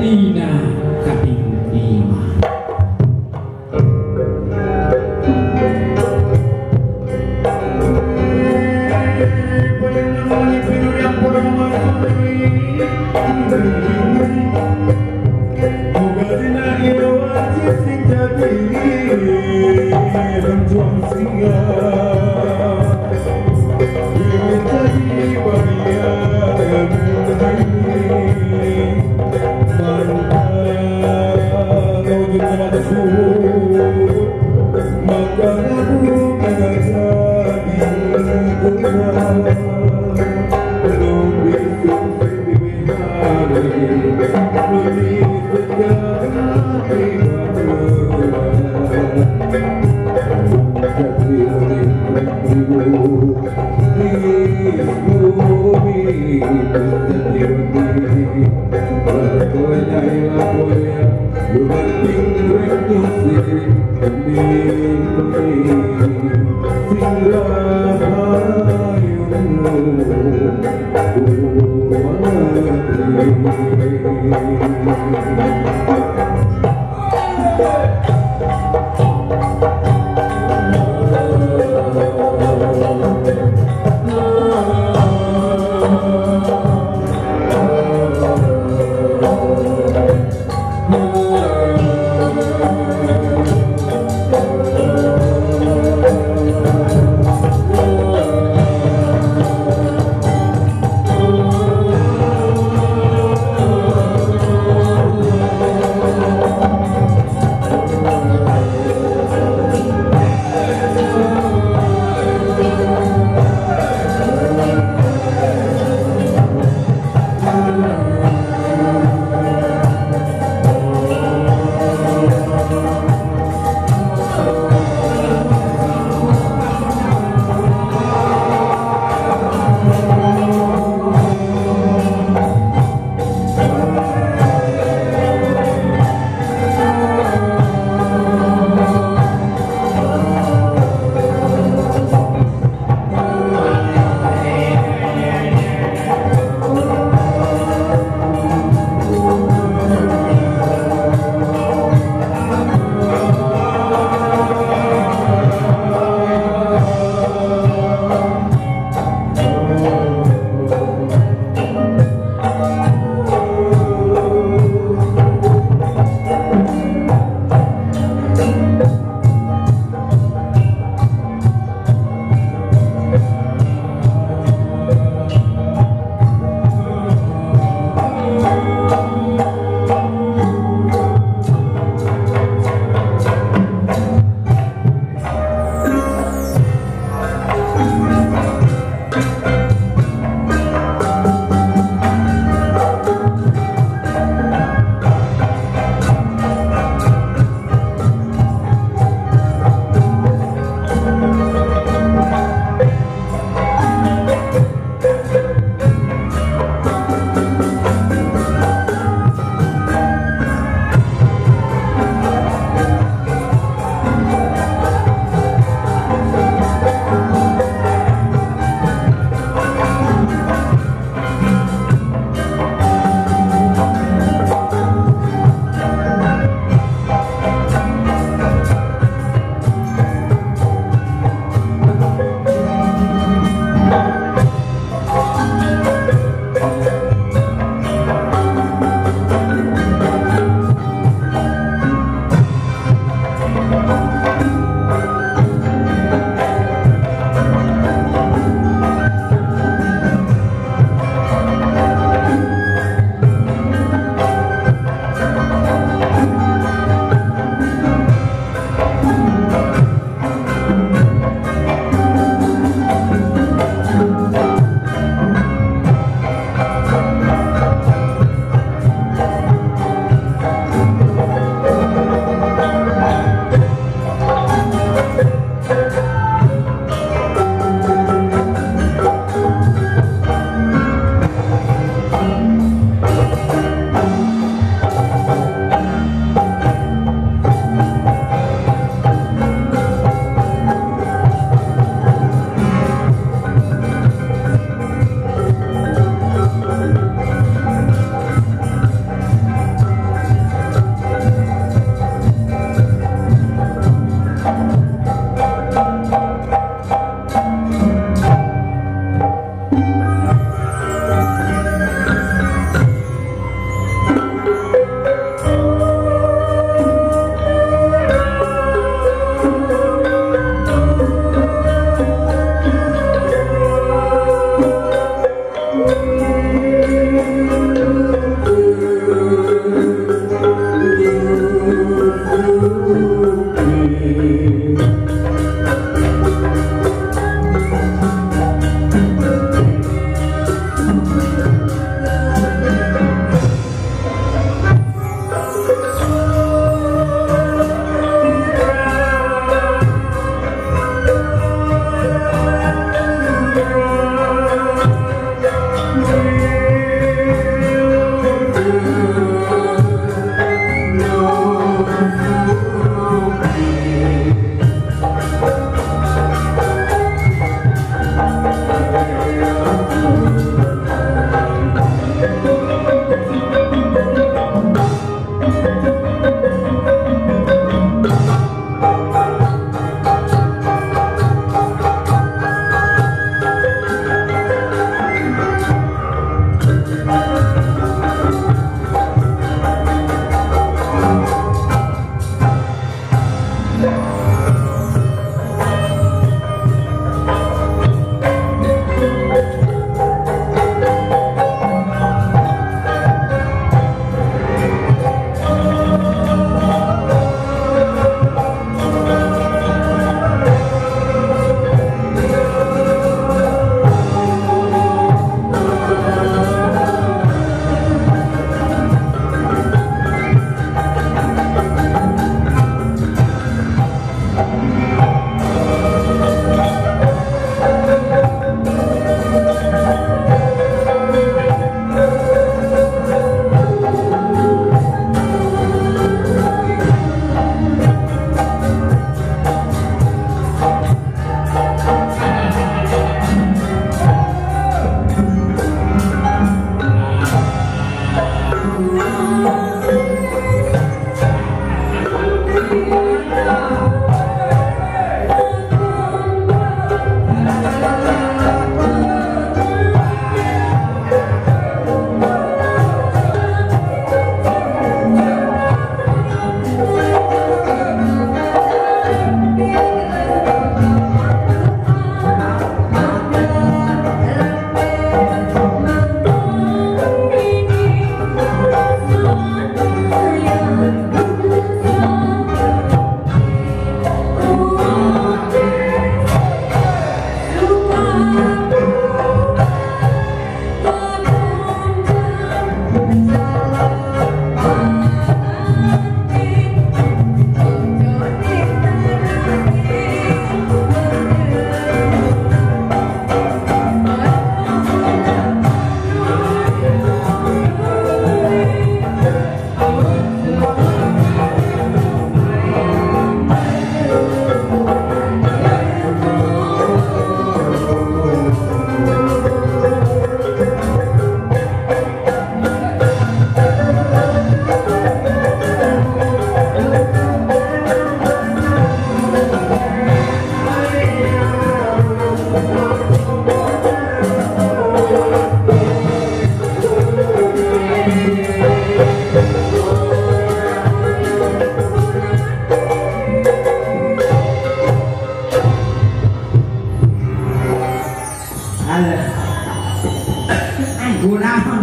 Dina kaping 5.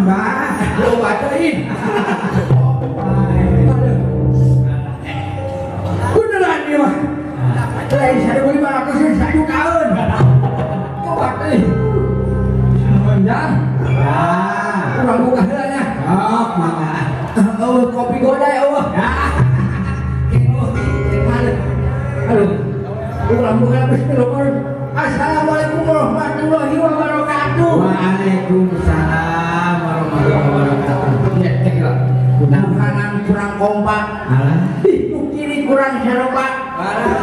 Mbah. Lu bacain. Beneran nih mah. Lain 1.500 satu tahun. Coba euy. Panjang. Ya. Kurang buka heulanya. Oh, maka. Kopi godai eueuh. Ya. Aduh. Kurang buka bismillahirrahmanirrahim. Assalamualaikum warahmatullahi wabarakatuh. Waalaikumsalam warahmatullahi wabarakatuh. Ya, kira. Kanan kurang kompak. Alah. Kiri kurang serempak.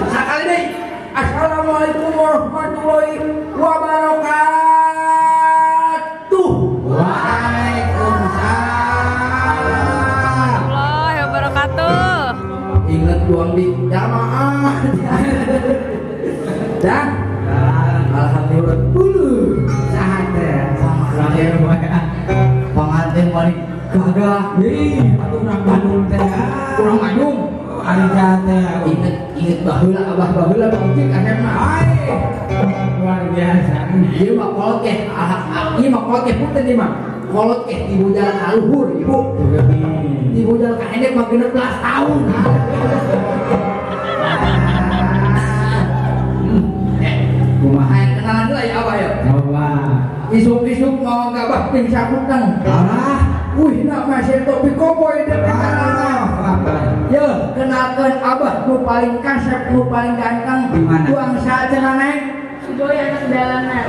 Sekali deh. Assalamualaikum warahmatullahi wabarakatuh. Waalaikumsalam. Warahmatullahi wabarakatuh. Ingat doang di jamaah. Dan alhamdulillah dulu Sahat ya. pengantin balik kagak. Kurang Bandung teh. Kurang Bandung. Ari teh. Ingat baheula abah baheula bangkit akhirna. Luar biasa. Ieu mah kolot teh, ieu mah kolot teh punten ieu mah. Kolot teh di bujalan kaluhur, Ibu. Di bujalan kahendek mah 16 tahun. Kumaha? Ayo kenalan dulu ya abah ya. Coba. Isuk-isuk mau gabah ting sakuteng. Alah. Wih, nama saya topi koboy deh Yo, kenalkan abah nu paling kasep, nu paling ganteng. Di mana? Tuang saat cenah Boy anak jalanan.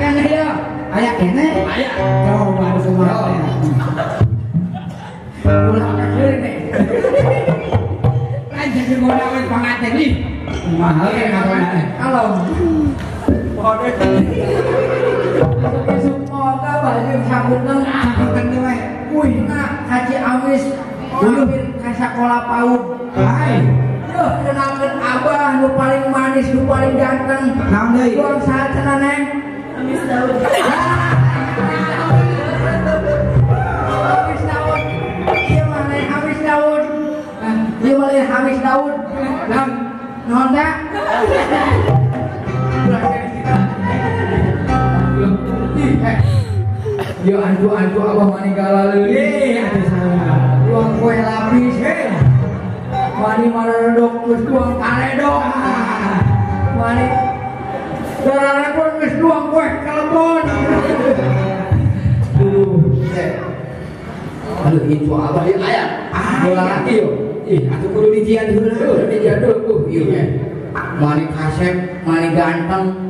kene ya. Aya kene. Aya. Coba semua. Ulah keuring teh. Lain jadi goda we pangaten nih. Mahal ya katanya. Kalau Isuk mau gabah jeung sakuteng. Sakuteng teh we. Wih, nah, Haji Amis Amir ka sakola PAUD. Hai. Yo, kenalkeun abah nu paling manis, nu paling ganteng. Naon deui? Tuang saha cenah Neng? Amis Daud. Hamis Daud. Ieu mah lain Hamis Daud. Ieu mah lain Hamis Daud. Naon da? Yo antu abah mani galaleuli. Tuang kue lapis mani maredok geus tuang kaledok. Mani gararepon geus tuang kue kalebon. Aduh itu abah ieu aya. Bola laki yo. Ih, atuh kudu dijian heula. Tuh, dijaduh tuh ieu. Mani kasep, mani ganteng.